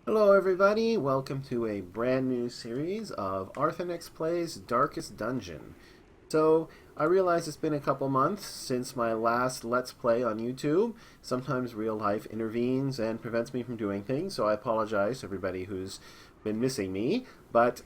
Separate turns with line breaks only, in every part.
Hello everybody, welcome to a brand new series of Arthenex Plays Darkest Dungeon. So, I realize it's been a couple months since my last Let's Play on YouTube. Sometimes real life intervenes and prevents me from doing things, so I apologize to everybody who's been missing me. But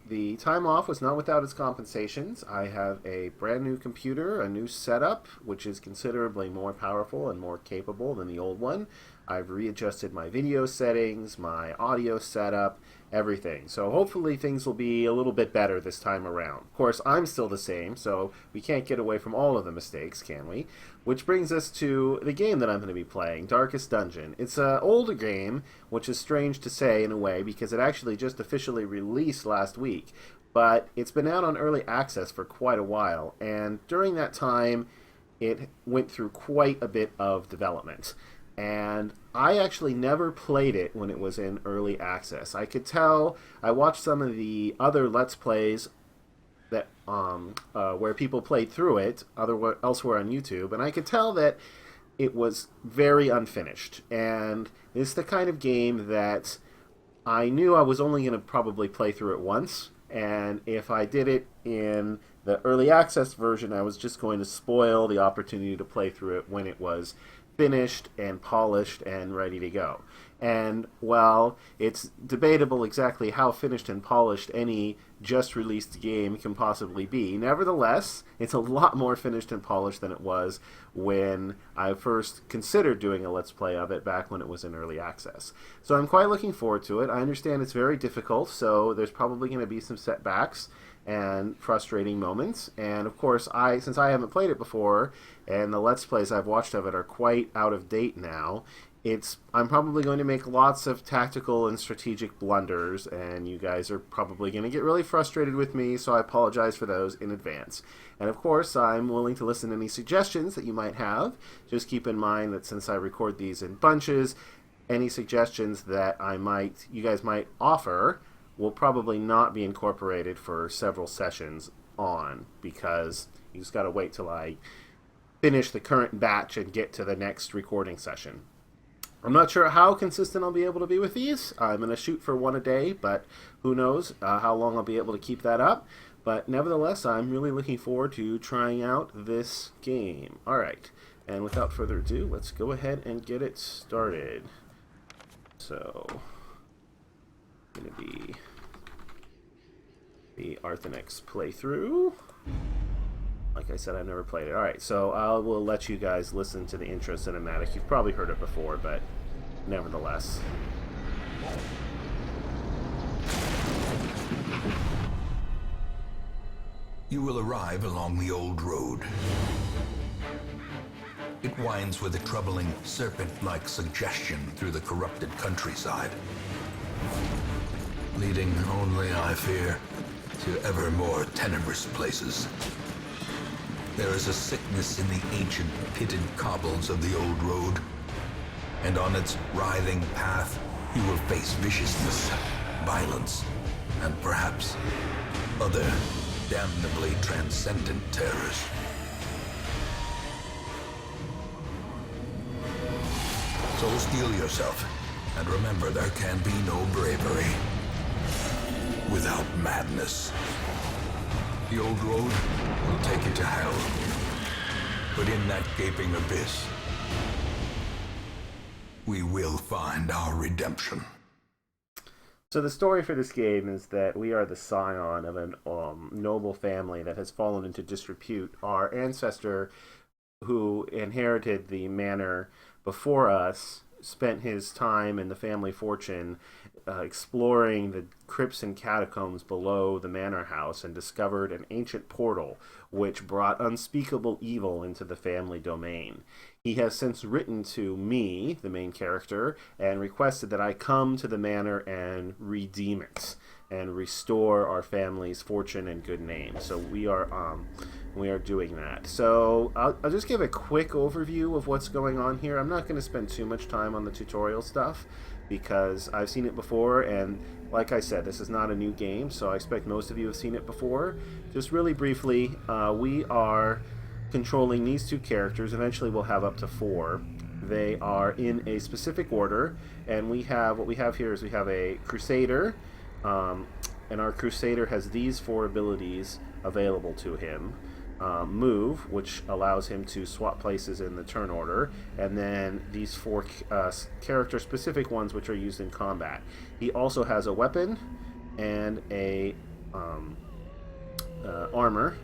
the time off was not without its compensations. I have a brand new computer, a new setup, which is considerably more powerful and more capable than the old one. I've readjusted my video settings, my audio setup, everything. So hopefully things will be a little bit better this time around. Of course, I'm still the same, so we can't get away from all of the mistakes, can we? Which brings us to the game that I'm going to be playing, Darkest Dungeon. It's an older game, which is strange to say in a way, because it actually just officially released last week. But it's been out on early access for quite a while, and during that time, it went through quite a bit of development. And I actually never played it when it was in early access. I could tell. I watched some of the other Let's Plays that where people played through it, elsewhere on YouTube, and I could tell that it was very unfinished. And it's the kind of game that I knew I was only going to probably play through it once, and if I did it in the early access version, I was just going to spoil the opportunity to play through it when it was finished and polished and ready to go. And while it's debatable exactly how finished and polished any just released game can possibly be, nevertheless, it's a lot more finished and polished than it was when I first considered doing a Let's Play of it back when it was in early access. So I'm quite looking forward to it. I understand it's very difficult, so there's probably going to be some setbacks and frustrating moments. And of course, since I haven't played it before, and the Let's Plays I've watched of it are quite out of date now, I'm probably going to make lots of tactical and strategic blunders, and you guys are probably going to get really frustrated with me, so I apologize for those in advance. And of course, I'm willing to listen to any suggestions that you might have. Just keep in mind that since I record these in bunches, any suggestions that you guys might offer will probably not be incorporated for several sessions on, because you just got to wait till I finish the current batch and get to the next recording session. I'm not sure how consistent I'll be able to be with these. I'm going to shoot for one a day, but who knows how long I'll be able to keep that up. But nevertheless, I'm really looking forward to trying out this game. Alright, and without further ado, let's go ahead and get it started. So, going to be the Arthenex playthrough. Like I said, I've never played it. Alright, so I will let you guys listen to the intro cinematic. You've probably heard it before, but nevertheless.
You will arrive along the old road. It winds with a troubling, serpent-like suggestion through the corrupted countryside, leading only, I fear, to ever more tenebrous places. There is a sickness in the ancient pitted cobbles of the old road, and on its writhing path you will face viciousness, violence, and perhaps other damnably transcendent terrors. So steel yourself, and remember there can be no bravery without madness. The old road will take you to hell, but in that gaping abyss, we will find our redemption.
So the story for this game is that we are the scion of a noble family that has fallen into disrepute. Our ancestor, who inherited the manor before us, spent his time and the family fortune exploring the crypts and catacombs below the manor house, and discovered an ancient portal which brought unspeakable evil into the family domain. He has since written to me, the main character, and requested that I come to the manor and redeem it and restore our family's fortune and good name. So we are doing that. So I'll just give a quick overview of what's going on here. I'm not going to spend too much time on the tutorial stuff, because I've seen it before, and like I said, this is not a new game, so I expect most of you have seen it before. Just really briefly, we are controlling these two characters. Eventually we'll have up to 4. they are in a specific order, and we have what we have here is we have a Crusader, and our Crusader has these 4 abilities available to him. Move, which allows him to swap places in the turn order, and then these 4 character-specific ones which are used in combat. He also has a weapon and a armor,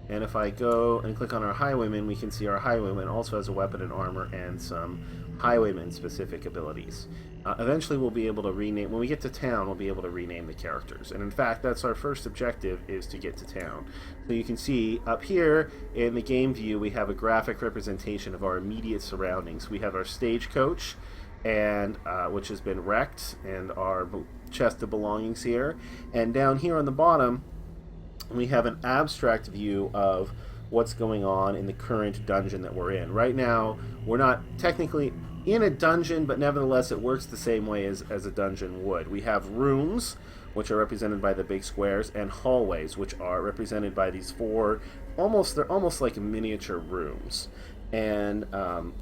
and if I go and click on our Highwayman, we can see our Highwayman also has a weapon and armor and some Highwayman-specific abilities. Eventually we'll be able to rename, when we get to town, we'll be able to rename the characters. And in fact, that's our first objective, is to get to town. So you can see up here in the game view, we have a graphic representation of our immediate surroundings. We have our stagecoach, and which has been wrecked, and our chest of belongings here. And down here on the bottom, we have an abstract view of what's going on in the current dungeon that we're in. Right now, we're not technically in a dungeon, but nevertheless it works the same way as a dungeon would. We have rooms, which are represented by the big squares, and hallways, which are represented by these 4, they're almost like miniature rooms. And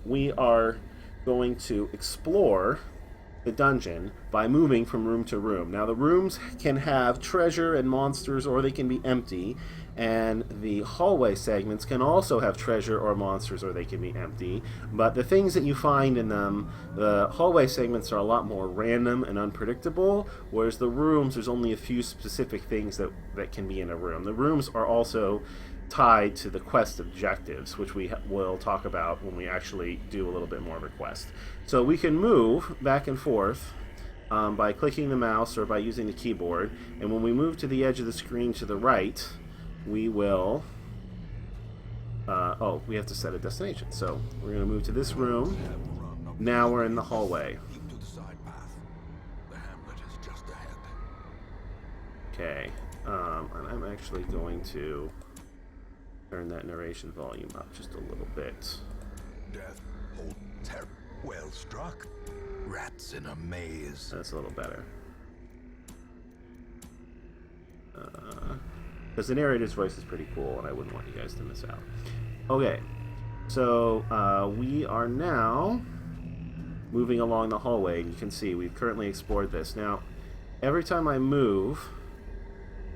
we are going to explore the dungeon by moving from room to room. Now the rooms can have treasure and monsters, or they can be empty, and the hallway segments can also have treasure or monsters, or they can be empty. But the things that you find in them, the hallway segments are a lot more random and unpredictable, whereas the rooms, there's only a few specific things that can be in a room. The rooms are also tied to the quest objectives, which we will talk about when we actually do a little bit more of a quest. So we can move back and forth by clicking the mouse or by using the keyboard, and when we move to the edge of the screen to the right, we will we have to set a destination. So we're going to move to this room. Now we're in the hallway. Okay, and I'm actually going to turn that narration volume up just a little bit.
Death, hold terror. Well struck. Rats in a maze.
That's a little better. Because the narrator's voice is pretty cool, and I wouldn't want you guys to miss out. Okay, so we are now moving along the hallway, and you can see we've currently explored this. Now, every time I move,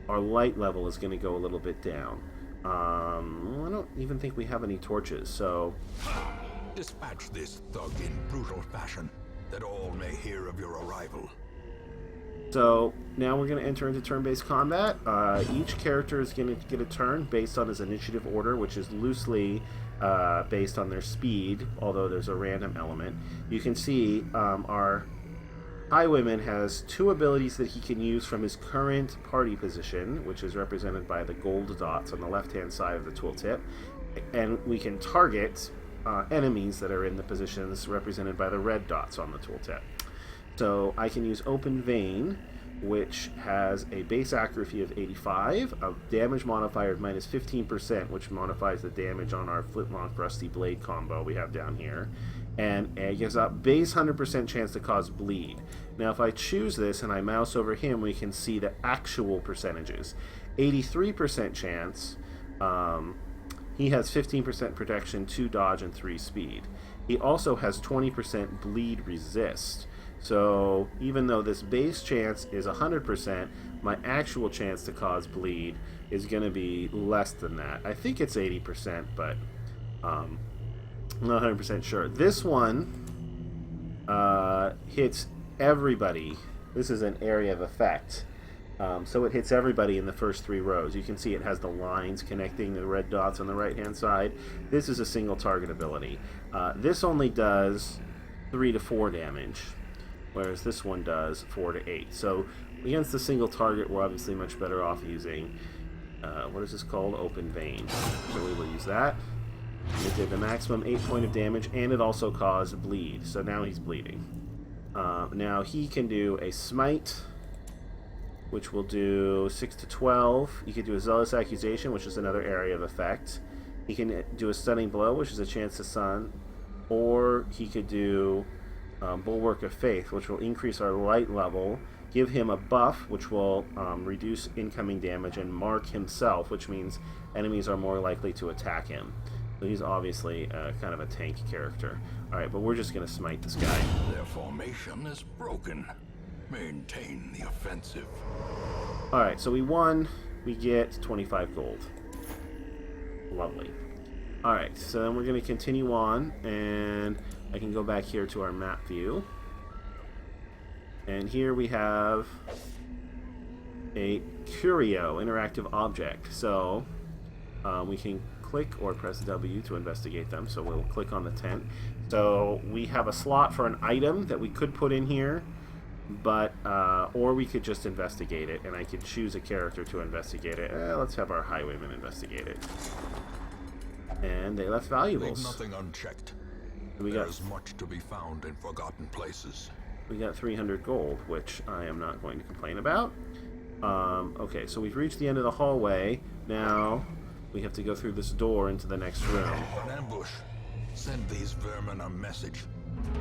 our light level is going to go a little bit down. I don't even think we have any torches, so...
Dispatch this thug in brutal fashion, that all may hear of your arrival.
So, now we're going to enter into turn-based combat. Each character is going to get a turn based on his initiative order, which is loosely based on their speed, although there's a random element. You can see our Highwayman has 2 abilities that he can use from his current party position, which is represented by the gold dots on the left-hand side of the tooltip. And we can target enemies that are in the positions represented by the red dots on the tooltip. So I can use Open Vein, which has a base accuracy of 85, a damage modifier of minus 15%, which modifies the damage on our Flintlock Rusty Blade combo we have down here. And it gives a base 100% chance to cause bleed. Now if I choose this and I mouse over him, we can see the actual percentages. 83% chance, he has 15% protection, 2 dodge, and 3 speed. He also has 20% bleed resist. So even though this base chance is 100%, my actual chance to cause bleed is going to be less than that. I think it's 80%, but I'm not 100% sure. This one hits everybody. This is an area of effect. So it hits everybody in the first 3 rows. You can see it has the lines connecting the red dots on the right-hand side. This is a single target ability. This only does 3 to 4 damage, whereas this one does 4 to 8. So against the single target, we're obviously much better off using, what is this called? Open Vein. So we will use that. It did the maximum 8 point of damage, and it also caused bleed. So now he's bleeding. Now he can do a Smite, which will do 6 to 12. He could do a Zealous Accusation, which is another area of effect. He can do a Stunning Blow, which is a chance to stun. Or he could do Bulwark of Faith, which will increase our light level, give him a buff, which will reduce incoming damage, and mark himself, which means enemies are more likely to attack him. So he's obviously kind of a tank character. Alright, but we're just going to smite this guy.
Their formation is broken. Maintain the offensive.
Alright, so we won. We get 25 gold. Lovely. Alright, so then we're going to continue on, and I can go back here to our map view. And here we have a curio, interactive object. So we can click or press W to investigate them. So we'll click on the tent. So we have a slot for an item that we could put in here, but or we could just investigate it, and I could choose a character to investigate it. Let's have our highwayman investigate it. And they left valuables.
Leave nothing unchecked. There's much to be found in forgotten places.
We got 300 gold, which I am not going to complain about. Okay, so we've reached the end of the hallway. Now we have to go through this door into the next room.
An ambush. Send these vermin a message.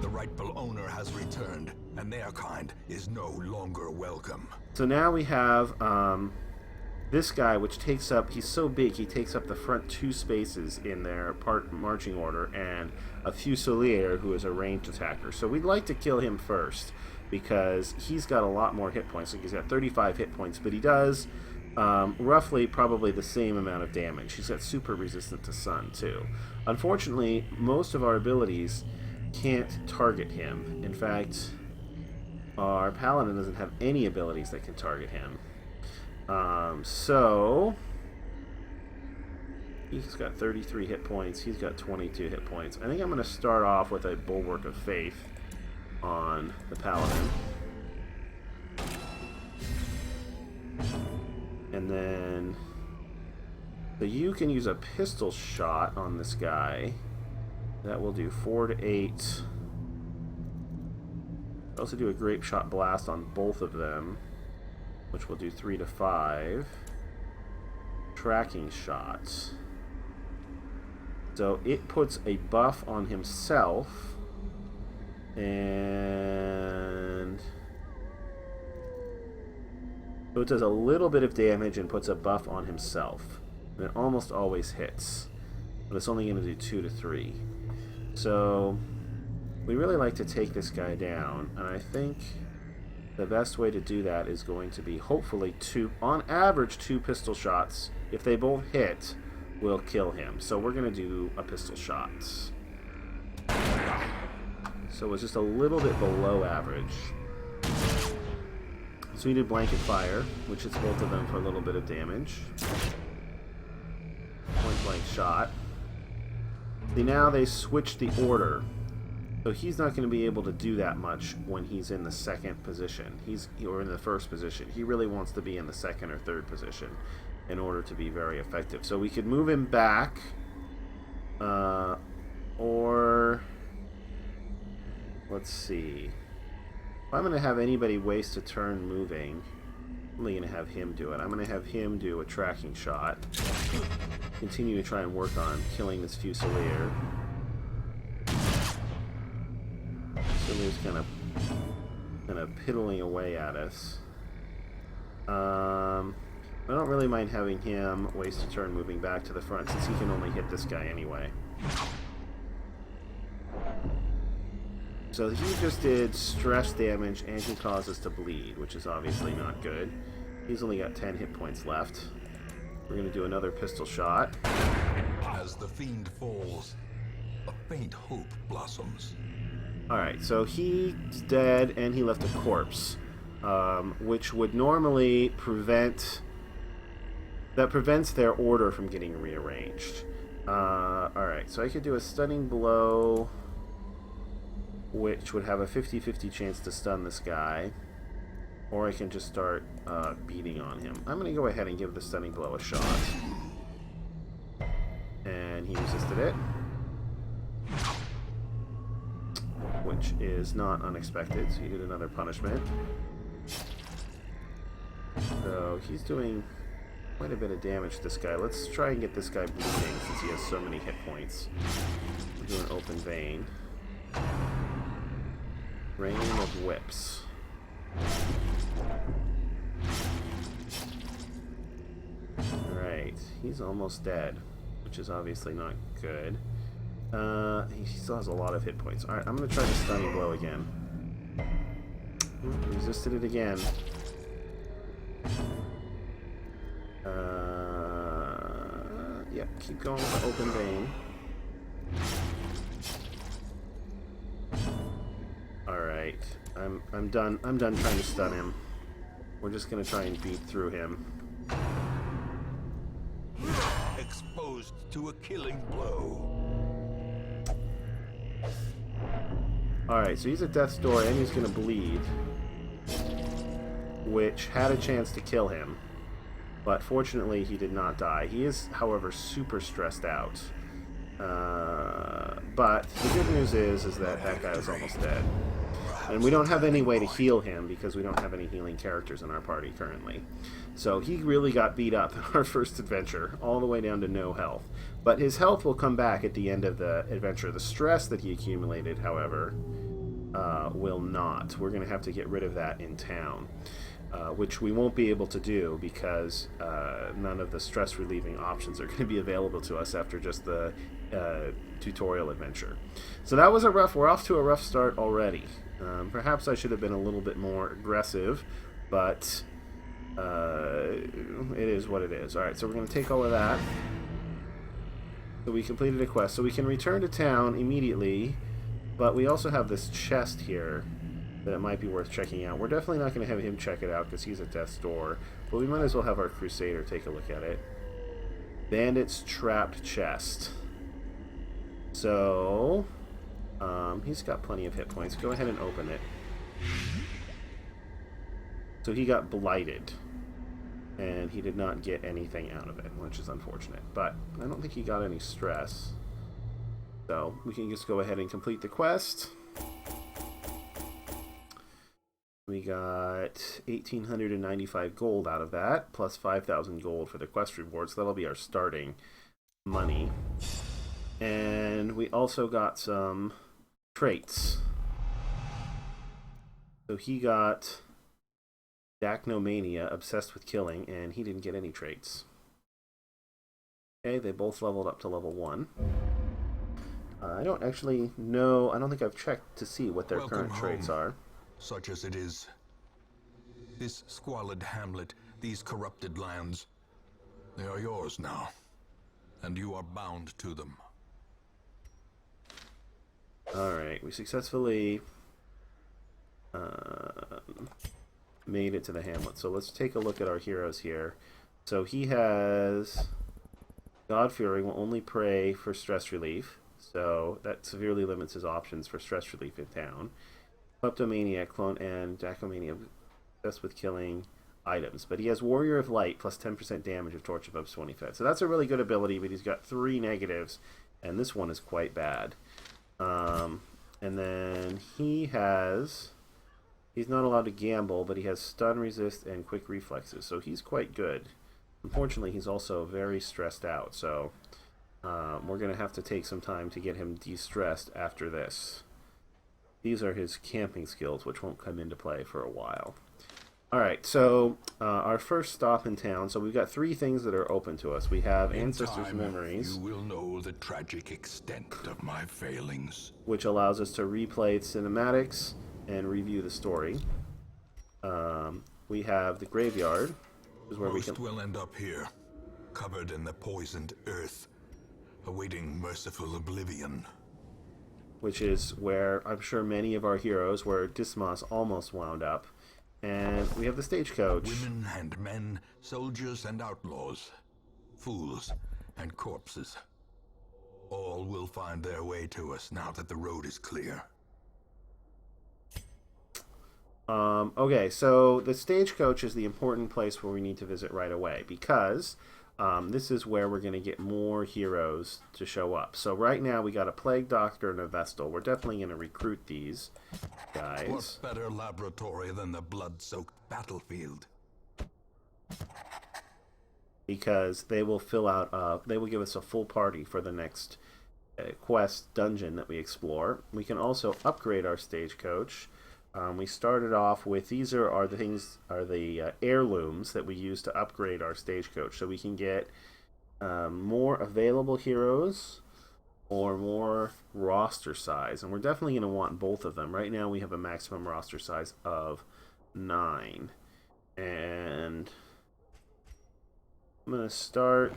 The rightful owner has returned, and their kind is no longer welcome.
So now we have this guy, which takes up, he's so big, he takes up the front 2 spaces in their marching order, and a Fusilier, who is a ranged attacker. So we'd like to kill him first, because he's got a lot more hit points. Like, he's got 35 hit points, but he does roughly probably the same amount of damage. He's got super resistant to sun, too. Unfortunately, most of our abilities can't target him. In fact, our paladin doesn't have any abilities that can target him. So he's got 33 hit points. He's got 22 hit points. I think I'm going to start off with a Bulwark of Faith on the paladin. And then so you can use a pistol shot on this guy. That will do 4 to 8. Also do a grape shot blast on both of them, which will do 3 to 5. Tracking shots. So it puts a buff on himself, and so it does a little bit of damage and puts a buff on himself. And it almost always hits, but it's only going to do 2 to 3. So we really like to take this guy down, and I think the best way to do that is going to be hopefully on average 2 pistol shots. If they both hit, we'll kill him. So we're going to do a pistol shot. So it's just a little bit below average. So we did blanket fire, which hits both of them for a little bit of damage. Point blank shot. See, now they switched the order. So he's not going to be able to do that much when he's in the second position. Or in the first position. He really wants to be in the second or third position in order to be very effective. So we could move him back, or let's see. If I'm going to have anybody waste a turn moving, I'm only going to have him do it. I'm going to have him do a tracking shot. Continue to try and work on killing this Fusilier. Fusilier's kind of piddling away at us. I don't really mind having him waste a turn moving back to the front, since he can only hit this guy anyway. So he just did stress damage and he causes to bleed, which is obviously not good. He's only got 10 hit points left. We're going to do another pistol shot.
As the fiend falls, a faint hope blossoms.
Alright, so he's dead and he left a corpse, which would normally prevents their order from getting rearranged. Alright, so I could do a stunning blow, which would have a 50-50 chance to stun this guy, or I can just start beating on him. I'm going to go ahead and give the stunning blow a shot. And he resisted it, which is not unexpected, so he did another punishment. So he's doing quite a bit of damage to this guy. Let's try and get this guy bleeding since he has so many hit points. We'll do an open vein. Rain of whips. Alright, he's almost dead, which which is obviously not good. He still has a lot of hit points. Alright, I'm going to try the stunning blow again. Resisted it again. Yep, keep going with the open vein. Alright, I'm done trying to stun him. We're just gonna try and beat through him.
Exposed to a killing blow.
Alright, so he's at death's door and he's gonna bleed, which had a chance to kill him, but fortunately he did not die. He is, however, super stressed out. But the good news is that that guy is almost dead. And we don't have any way to heal him because we don't have any healing characters in our party currently. So he really got beat up in our first adventure, all the way down to no health. But his health will come back at the end of the adventure. The stress that he accumulated, however, will not. We're going to have to get rid of that in town, which we won't be able to do because none of the stress-relieving options are going to be available to us after just the tutorial adventure. So that was we're off to a rough start already. Perhaps I should have been a little bit more aggressive, but it is what it is. Alright, so we're going to take all of that. So we completed a quest. So we can return to town immediately, but we also have this chest here that it might be worth checking out. We're definitely not going to have him check it out because he's at death's door, but we might as well have our Crusader take a look at it. Bandit's trapped chest. So he's got plenty of hit points. Go ahead and open it. So he got blighted, and he did not get anything out of it, which is unfortunate. But I don't think he got any stress. So we can just go ahead and complete the quest. We got 1,895 gold out of that, plus 5,000 gold for the quest reward, so that'll be our starting money. And we also got some traits. So he got Dachnomania, obsessed with killing, and he didn't get any traits. Okay, they both leveled up to level 1. I don't actually know, I don't think I've checked to see what their current traits are.
Such as it is. This squalid hamlet, these corrupted lands, they are yours now, and you are bound to them.
Alright, we successfully made it to the hamlet. So let's take a look at our heroes here. So he has God-fearing, will only pray for stress relief, so that severely limits his options for stress relief in town. Kleptomaniac, clone, and Dachomania, obsessed with killing items. But he has Warrior of Light, plus 10% damage if torch above 25. So that's a really good ability, but he's got 3 negatives, and this one is quite bad. And then he's not allowed to gamble, but he has stun resist and quick reflexes, so he's quite good. Unfortunately, he's also very stressed out, so we're going to have to take some time to get him de-stressed after this. These are his camping skills, which won't come into play for a while. Alright, so our first stop in town. So we've got 3 things that are open to us. We have Ancestors' Memories.
You will know the tragic extent of my failings.
Which allows us to replay cinematics and review the story. We have the Graveyard, which is where
Most will end up here, covered in the poisoned earth, awaiting merciful oblivion.
Which is where I'm sure many of our heroes, where Dismas almost wound up. And we have the Stagecoach.
Women and men, soldiers and outlaws, fools and corpses. All will find their way to us now that the road is clear.
Okay, so the Stagecoach is the important place where we need to visit right away, because this is where we're going to get more heroes to show up. So right now we got a Plague Doctor and a Vestal. We're definitely going to recruit these guys.
What better laboratory than the blood-soaked battlefield?
Because they will fill out, they will give us a full party for the next quest dungeon that we explore. We can also upgrade our Stagecoach. We started off with, these are the heirlooms that we use to upgrade our Stagecoach. So we can get more available heroes or more roster size. And we're definitely going to want both of them. Right now we have a maximum roster size of 9. And I'm going to start...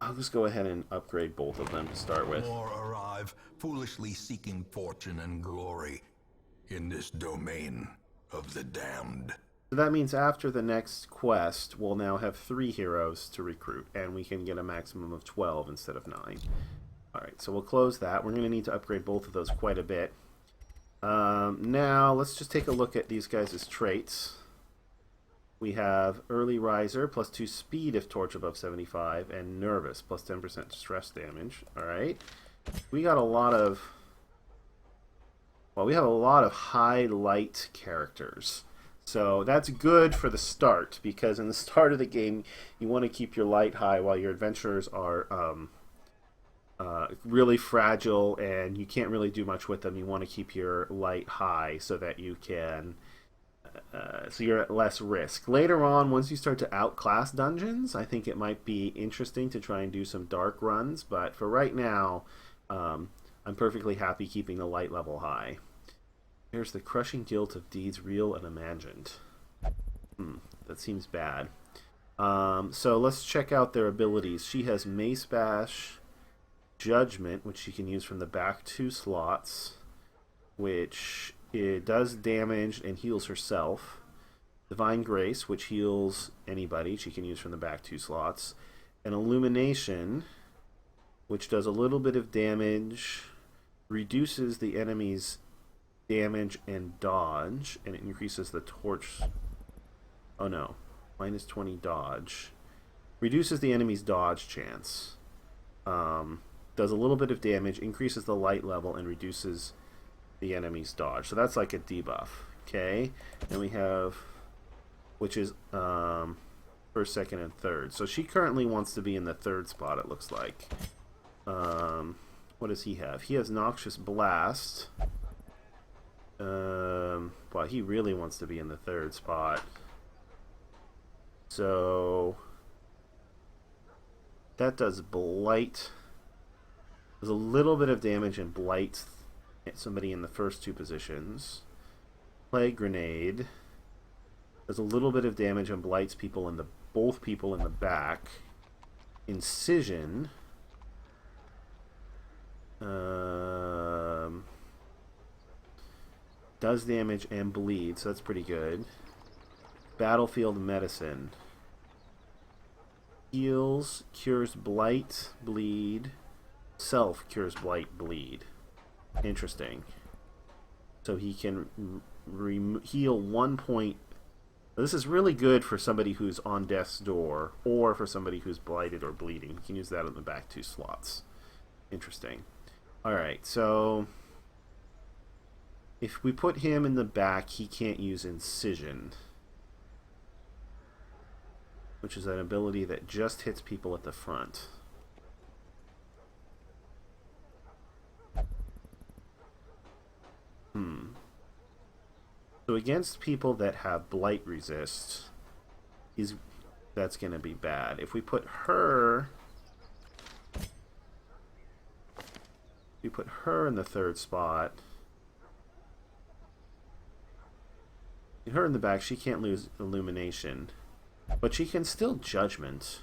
I'll just go ahead and upgrade both of them to start with.
More arrive, foolishly seeking fortune and glory in this domain of the damned.
So that means after the next quest, we'll now have 3 heroes to recruit, and we can get a maximum of 12 instead of 9. Alright, so we'll close that. We're going to need to upgrade both of those quite a bit. Now, let's just take a look at these guys' traits. We have Early Riser, plus 2 speed if torch above 75, and Nervous, plus 10% stress damage. Alright. We got a lot of... Well, we have a lot of high light characters. So that's good for the start, because in the start of the game, you want to keep your light high while your adventurers are really fragile and you can't really do much with them. You want to keep your light high so that you can... so you're at less risk. Later on, once you start to outclass dungeons, I think it might be interesting to try and do some dark runs, but for right now, I'm perfectly happy keeping the light level high. Here's the crushing guilt of deeds real and imagined. That seems bad. So let's check out their abilities. She has Mace Bash, Judgment, which she can use from the back 2 slots, which it does damage and heals herself. Divine Grace, which heals anybody, she can use from the back 2 slots. And Illumination, which does a little bit of damage, reduces the enemy's damage and dodge, and it increases the torch... Oh no, minus 20 dodge. Reduces the enemy's dodge chance. Does a little bit of damage, increases the light level, and reduces the enemy's dodge. So that's like a debuff. Okay, then we have... which is first, second, and third. So she currently wants to be in the 3rd spot, it looks like. What does he have? He has Noxious Blast. Well, he really wants to be in the 3rd spot. So that does Blight. There's a little bit of damage and Blight somebody in the first 2 positions. Plague Grenade. There's a little bit of damage and blights people in the both people in the back. Incision. Does damage and bleed, so that's pretty good. Battlefield Medicine. Heals, cures blight, bleed. Self cures blight, bleed. Interesting. So he can heal 1 point. This is really good for somebody who's on death's door, or for somebody who's blighted or bleeding. You can use that in the back 2 slots. Interesting. Alright, so if we put him in the back, he can't use Incision, which is an ability that just hits people at the front. So against people that have Blight Resist, that's going to be bad. If we put her... If we put her in the 3rd spot... Her in the back, she can't lose Illumination. But she can still Judgment.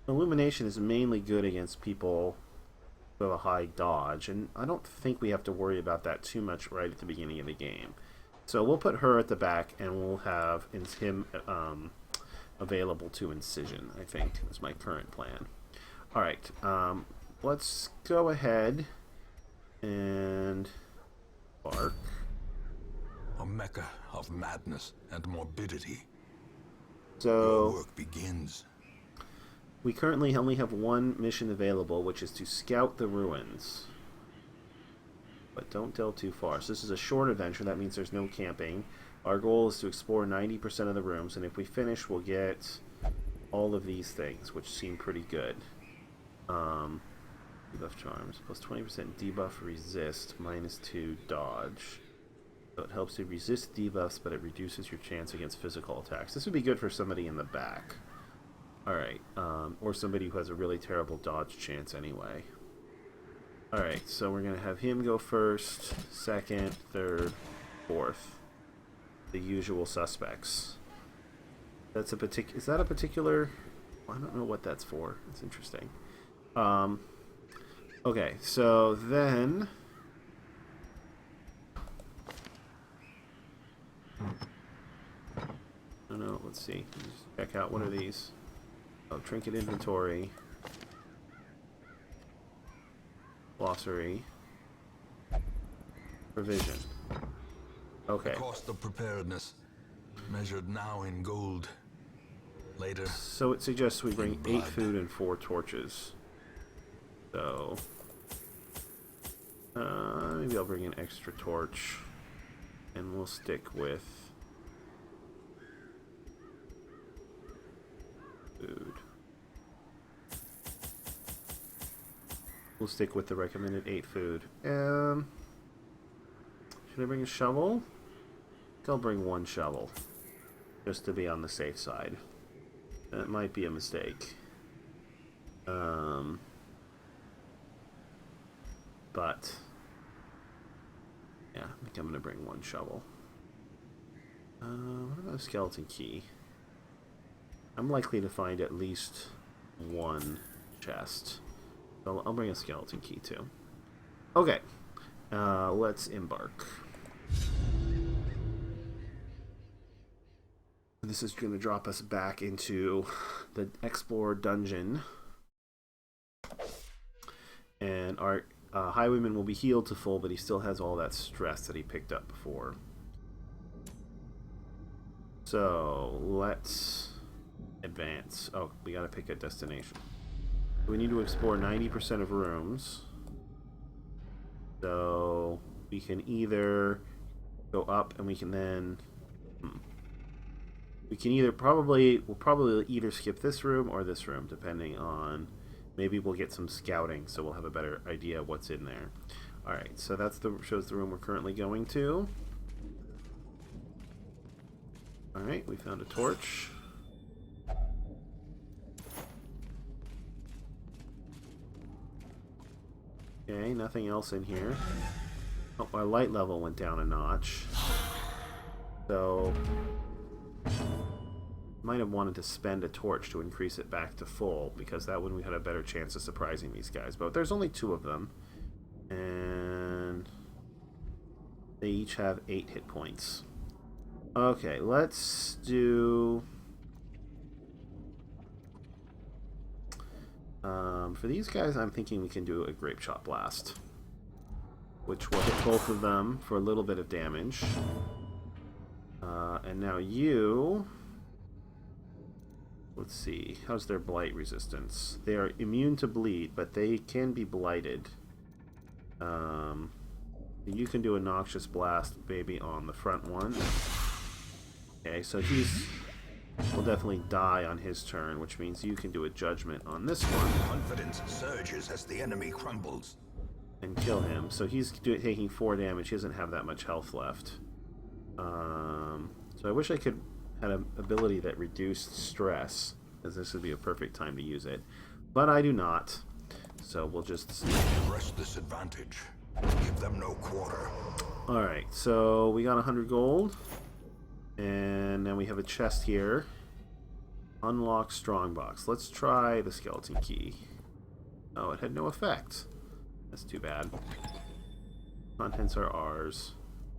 Illumination is mainly good against people who have a high dodge, and I don't think we have to worry about that too much right at the beginning of the game. So we'll put her at the back, and we'll have him available to Incision, I think, is my current plan. Alright, let's go ahead and bark.
A mecca of madness and morbidity.
So
your work begins.
We currently only have 1 mission available, which is to scout the ruins. But don't delve too far. So this is a short adventure. That means there's no camping. Our goal is to explore 90% of the rooms, and if we finish, we'll get all of these things, which seem pretty good. Debuff charms. Plus 20% debuff resist. Minus 2 dodge. So it helps you resist debuffs, but it reduces your chance against physical attacks. This would be good for somebody in the back. Alright, or somebody who has a really terrible dodge chance anyway. Alright, so we're going to have him go first, second, third, fourth. The usual suspects. That's a is that a particular... I don't know what that's for. It's interesting. Okay, so then... I don't know, let's see. Just check out, what are these? Oh, trinket inventory. Glossary. Provision. Okay.
The cost of preparedness, measured now in gold. Later.
So it suggests we bring 8 food and 4 torches. So... maybe I'll bring an extra torch. And we'll stick with... food. We'll stick with the recommended 8 food. Should I bring a shovel? I think I'll bring 1 shovel. Just to be on the safe side. That might be a mistake. But... yeah, I think I'm going to bring 1 shovel. What about a skeleton key? I'm likely to find at least 1 chest. So I'll bring a skeleton key too. Okay, let's embark. This is going to drop us back into the Explore dungeon. And our highwayman will be healed to full, but he still has all that stress that he picked up before. So, let's advance. Oh, we gotta pick a destination. We need to explore 90% of rooms. So, we can either go up and we can then... we can either we'll probably either skip this room or this room, depending on... maybe we'll get some scouting, so we'll have a better idea of what's in there. Alright, so that's shows the room we're currently going to. Alright, we found a torch. Okay, nothing else in here. Oh, our light level went down a notch. So... might have wanted to spend a torch to increase it back to full, because that would we had a better chance of surprising these guys. But there's only 2 of them, and they each have 8 hit points. Okay, let's do... for these guys, I'm thinking we can do a Grape Shot Blast, which will hit both of them for a little bit of damage. And now you... let's see, how's their blight resistance? They are immune to bleed, but they can be blighted. You can do a Noxious Blast maybe on the front one. Okay, so will definitely die on his turn, which means you can do a Judgment on this one.
Confidence surges as the enemy crumbles.
And kill him. So he's taking 4 damage. He doesn't have that much health left. So I wish I could had an ability that reduced stress, as this would be a perfect time to use it. But I do not. So we'll just
press this advantage. Give them no quarter.
Alright, so we got 100 gold. And then we have a chest here. Unlock strongbox. Let's try the skeleton key. Oh, it had no effect. That's too bad. Contents are ours.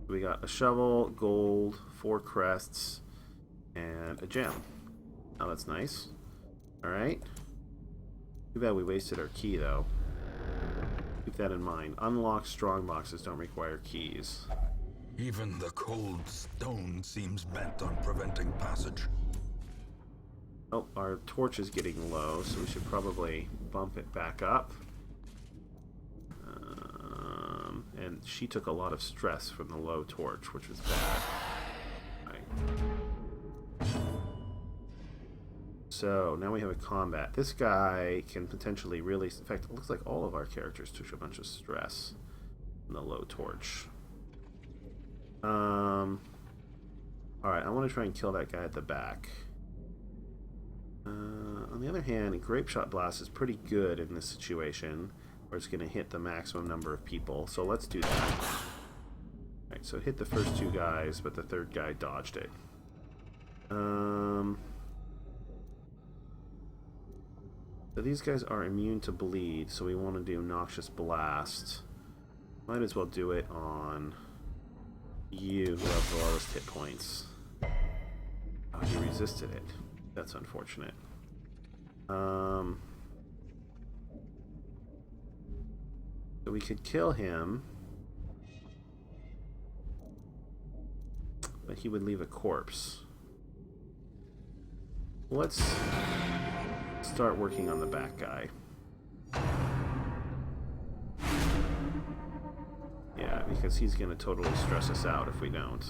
We got a shovel, gold, 4 crests, and a gem. Oh, that's nice. Alright. Too bad we wasted our key, though. Keep that in mind. Unlocked strongboxes don't require keys.
Even the cold stone seems bent on preventing passage.
Oh, our torch is getting low, so we should probably bump it back up. And she took a lot of stress from the low torch, which was bad. Right. So now we have a combat. This guy can potentially really... In fact, it looks like all of our characters took a bunch of stress in the low torch. Alright, I want to try and kill that guy at the back. On the other hand, Grape Shot Blast is pretty good in this situation, where it's going to hit the maximum number of people. So let's do that. Alright, so hit the first two guys, but the third guy dodged it. So these guys are immune to bleed, so we want to do Noxious Blast. Might as well do it on you, who have the lowest hit points. Oh, he resisted it. That's unfortunate. So we could kill him, but he would leave a corpse. Let's start working on the back guy. Yeah, because he's going to totally stress us out if we don't.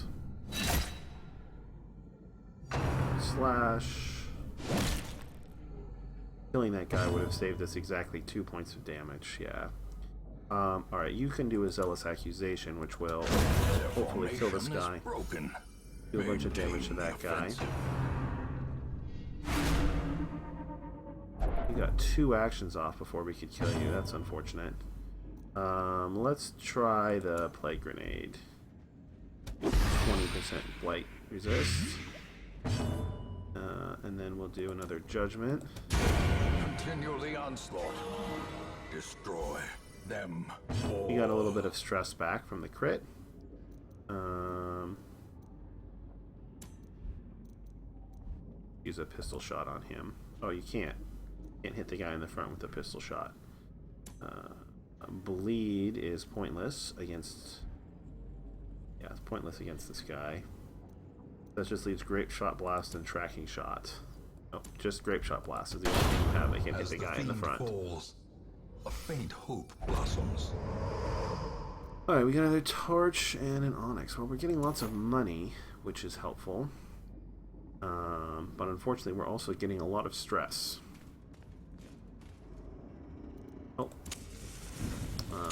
Slash. Killing that guy would have saved us exactly 2 points of damage, yeah. Alright, you can do a Zealous Accusation, which will hopefully kill this guy. Do a bunch of damage to that guy. You got 2 actions off before we could kill you. That's unfortunate. Let's try the Plague Grenade. 20% Blight Resist. And then we'll do another Judgment.
Continue the onslaught. Destroy them all.
We got a little bit of stress back from the crit. Use a pistol shot on him. Oh, you can't. Can't hit the guy in the front with a pistol shot. Bleed is pointless against... Yeah, it's pointless against this guy. That just leaves Grape Shot Blast and Tracking Shot. Oh, just Grape Shot Blast is the only thing you have that can hit the guy in the front.
Falls, a faint hope blossoms.
Alright, we got another Torch and an Onyx. Well, we're getting lots of money, which is helpful. But unfortunately, we're also getting a lot of stress. Oh.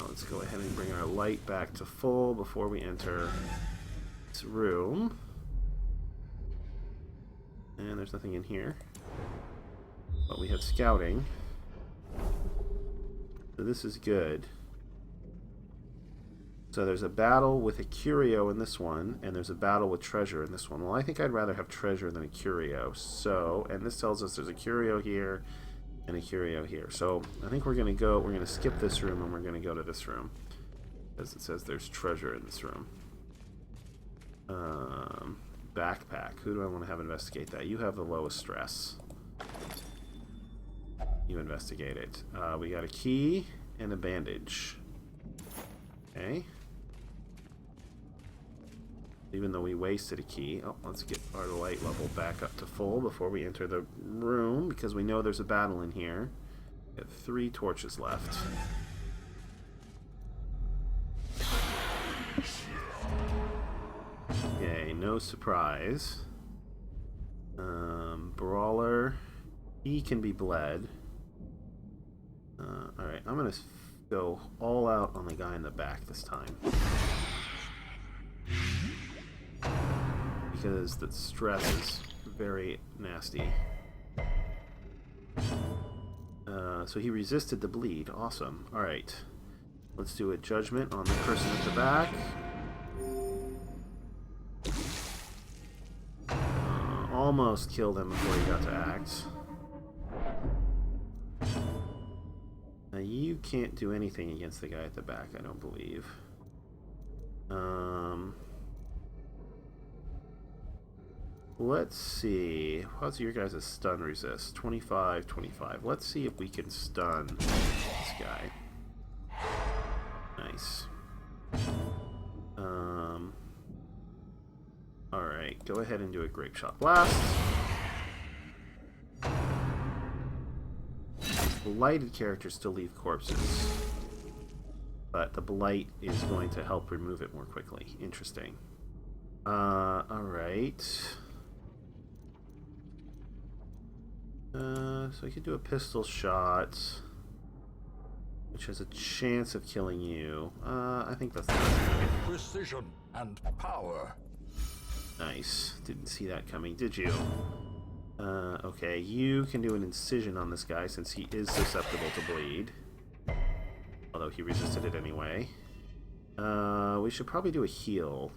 Let's go ahead and bring our light back to full before we enter this room. And there's nothing in here. But we have scouting. So this is good. So there's a battle with a curio in this one, and there's a battle with treasure in this one. Well, I think I'd rather have treasure than a curio. So, and this tells us there's a curio here and a curio here. So I think we're going to skip this room and we're going to go to this room. Because it says there's treasure in this room. Backpack. Who do I want to have investigate that? You have the lowest stress. You investigate it. We got a key and a bandage. Okay. Even though we wasted a key. Oh, let's get our light level back up to full before we enter the room, because we know there's a battle in here. We have 3 torches left. Okay, no surprise. Brawler. He can be bled. Alright, I'm going to go all out on the guy in the back this time. Because the stress is very nasty. So he resisted the bleed. Awesome. Alright. Let's do a judgment on the person at the back. Almost killed him before he got to act. Now you can't do anything against the guy at the back, I don't believe. Let's see. How's your guys' stun resist? 25, 25. Let's see if we can stun this guy. Nice. Alright, go ahead and do a Grape Shot Blast. Blighted characters still leave corpses, but the blight is going to help remove it more quickly. Interesting. Alright. So I could do a pistol shot, which has a chance of killing you. I think that's the best move.
Precision and power.
Nice. Didn't see that coming, did you? Okay, you can do an incision on this guy since he is susceptible to bleed. Although he resisted it anyway. We should probably do a heal.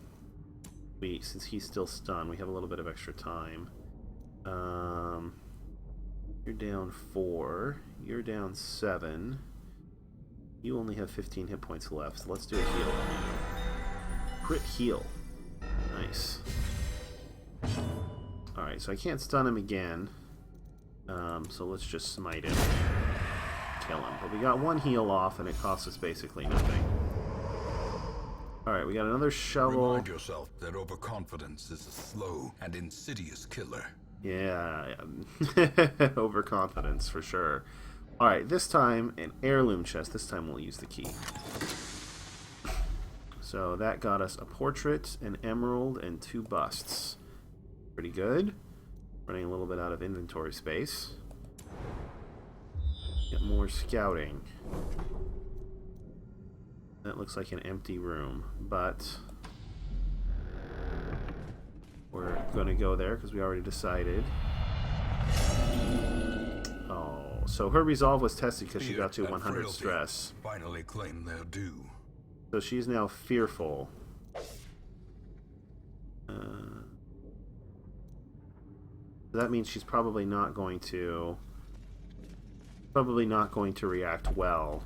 Since he's still stunned, we have a little bit of extra time. You're down 4. You're down 7. You only have 15 hit points left, so let's do a heal. Crit heal. Nice. Alright, so I can't stun him again. So let's just smite him. Kill him. But we got 1 heal off, and it costs us basically nothing. Alright, we got another shovel.
Remind yourself that overconfidence is a slow and insidious killer.
Yeah. Overconfidence, for sure. Alright, this time, an heirloom chest. This time we'll use the key. So that got us a portrait, an emerald, and 2 busts. Pretty good. Running a little bit out of inventory space. Get more scouting. That looks like an empty room, but we're going to go there because we already decided. Oh, so her resolve was tested because she got to 100 stress.
Finally claim their due.
So she's now fearful. That means she's probably not going to react well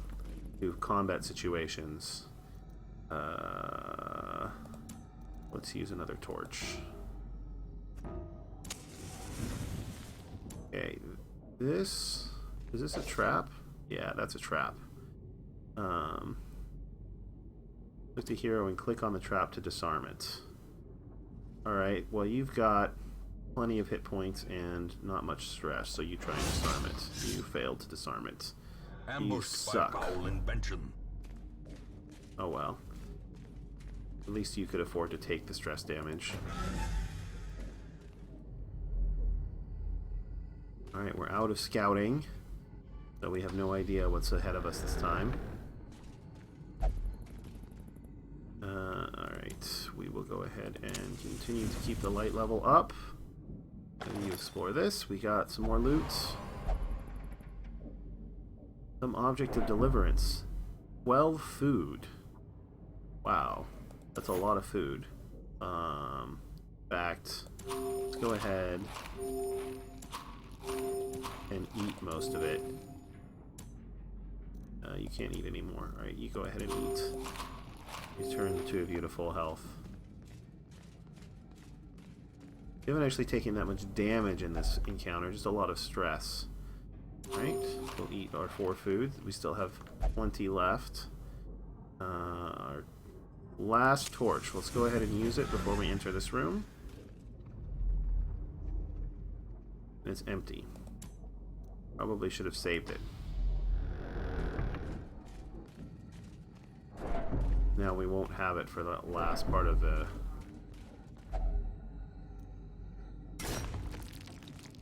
to combat situations. Let's use another torch. Okay, is this a trap? Yeah, that's a trap. Look to hero and click on the trap to disarm it. Alright, well you've got plenty of hit points and not much stress, so you try and disarm it. You failed to disarm it. You suck.
By foul invention.
Oh well. At least you could afford to take the stress damage. Alright, we're out of scouting, so we have no idea what's ahead of us this time. Alright, we will go ahead and continue to keep the light level up. And you explore this. We got some more loot. Some object of deliverance. 12 food. Wow. That's a lot of food. In fact, let's go ahead and eat most of it. You can't eat anymore. Alright, you go ahead and eat. Return the 2 of you to full health. We haven't actually taken that much damage in this encounter, just a lot of stress. Right, we'll eat our 4 food. We still have 20 left. Our last torch. Let's go ahead and use it before we enter this room. And it's empty. Probably should have saved it. Now we won't have it for the last part of the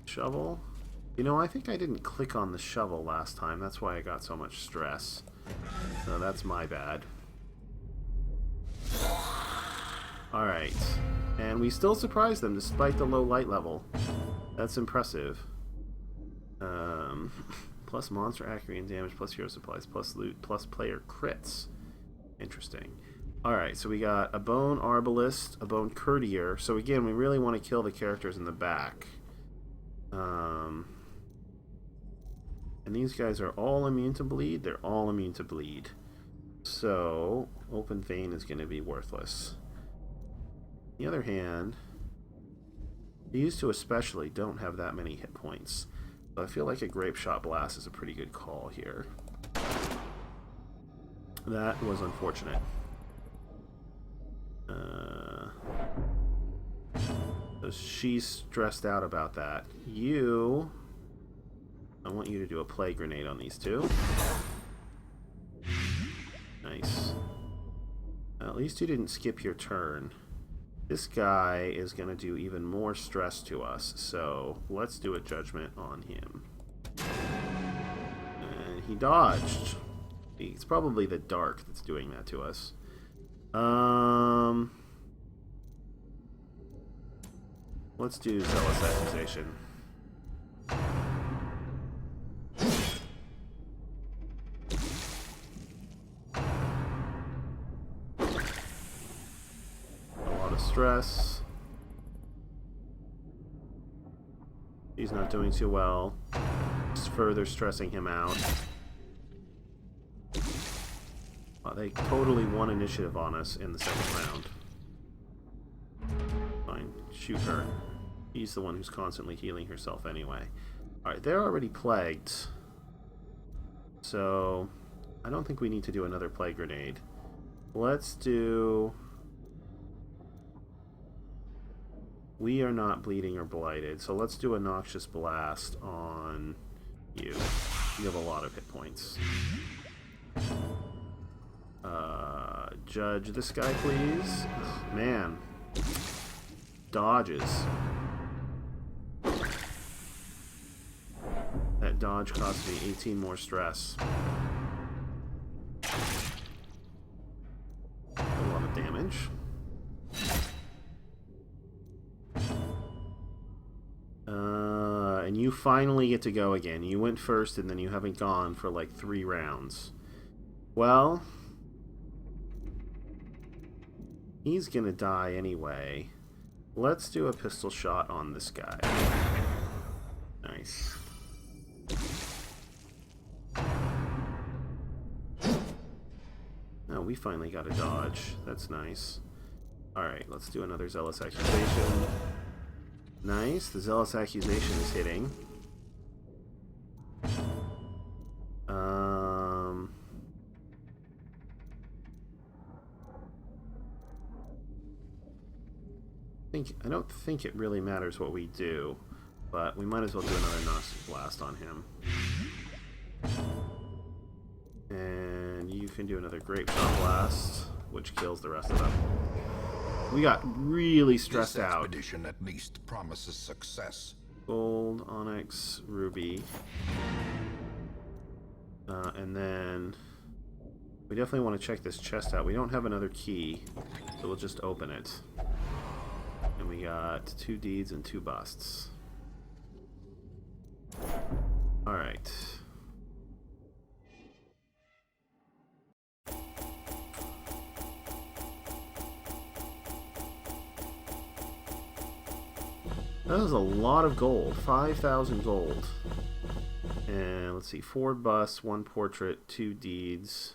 shovel. You know, I think I didn't click on the shovel last time. That's why I got so much stress. So that's my bad. Alright. And we still surprised them despite the low light level. That's impressive. Plus monster accuracy and damage, plus hero supplies, plus loot, plus player crits. Interesting. Alright, so we got a bone arbalist, a bone courtier. So again, we really want to kill the characters in the back. And these guys are all immune to bleed? They're all immune to bleed. So, open vein is going to be worthless. On the other hand, these two especially don't have that many hit points. So I feel like a grape shot blast is a pretty good call here. That was unfortunate. So she's stressed out about that. I want you to do a plague grenade on these two. Nice. At least you didn't skip your turn. This guy is going to do even more stress to us, so let's do a judgment on him. And he dodged. It's probably the dark that's doing that to us. Let's do Zealous Accusation. Stress. He's not doing too well. Just further stressing him out. Oh, they totally won initiative on us in the second round. Fine, shoot her. He's the one who's constantly healing herself anyway. Alright, they're already plagued. So, I don't think we need to do another plague grenade. Let's do... We are not bleeding or blighted, so let's do a Noxious Blast on you. You have a lot of hit points. Judge this guy, please. Ugh, man. Dodges. That dodge cost me 18 more stress. A lot of damage. And you finally get to go again. You went first and then you haven't gone for like 3 rounds. Well, he's gonna die anyway. Let's do a pistol shot on this guy. Nice. Oh, we finally got a dodge. That's nice. Alright, let's do another Zealous Accusation. Nice. The Zealous Accusation is hitting. I don't think it really matters what we do, but we might as well do another Noxious Blast on him. And you can do another Grape Shot Blast, which kills the rest of them. We got really stressed out.
This expedition at least promises success.
Gold, onyx, ruby. And then we definitely want to check this chest out. We don't have another key, so we'll just open it. And we got 2 deeds and 2 busts. Alright. That was a lot of gold. 5,000 gold. And let's see, 4 busts, 1 portrait, 2 deeds,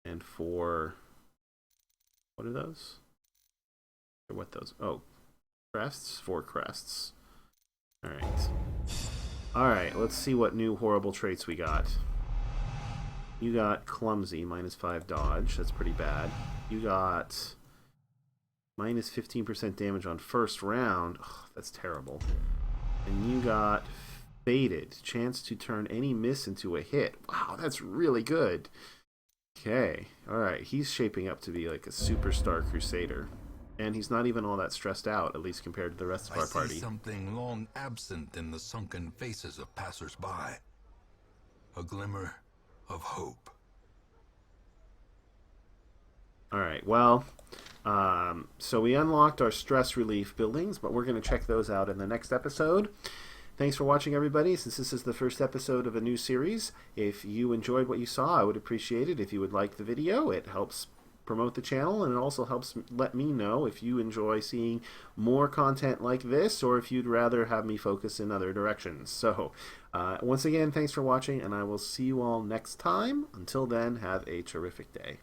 and 4... What are those? Or what those? Oh, crests? 4 crests. Alright. Alright, let's see what new horrible traits we got. You got clumsy, -5 dodge. That's pretty bad. You got minus 15% damage on first round. Oh, that's terrible. And you got faded. Chance to turn any miss into a hit. Wow, that's really good. Okay. Alright, he's shaping up to be like a superstar crusader. And he's not even all that stressed out, at least compared to the rest of our party.
I see something long absent in the sunken faces of passers-by. A glimmer of hope.
Alright, well, so we unlocked our stress relief buildings, but we're going to check those out in the next episode. Thanks for watching, everybody. Since this is the first episode of a new series, if you enjoyed what you saw, I would appreciate it if you would like the video. It helps promote the channel, and it also helps let me know if you enjoy seeing more content like this, or if you'd rather have me focus in other directions. So, once again, thanks for watching, and I will see you all next time. Until then, have a terrific day.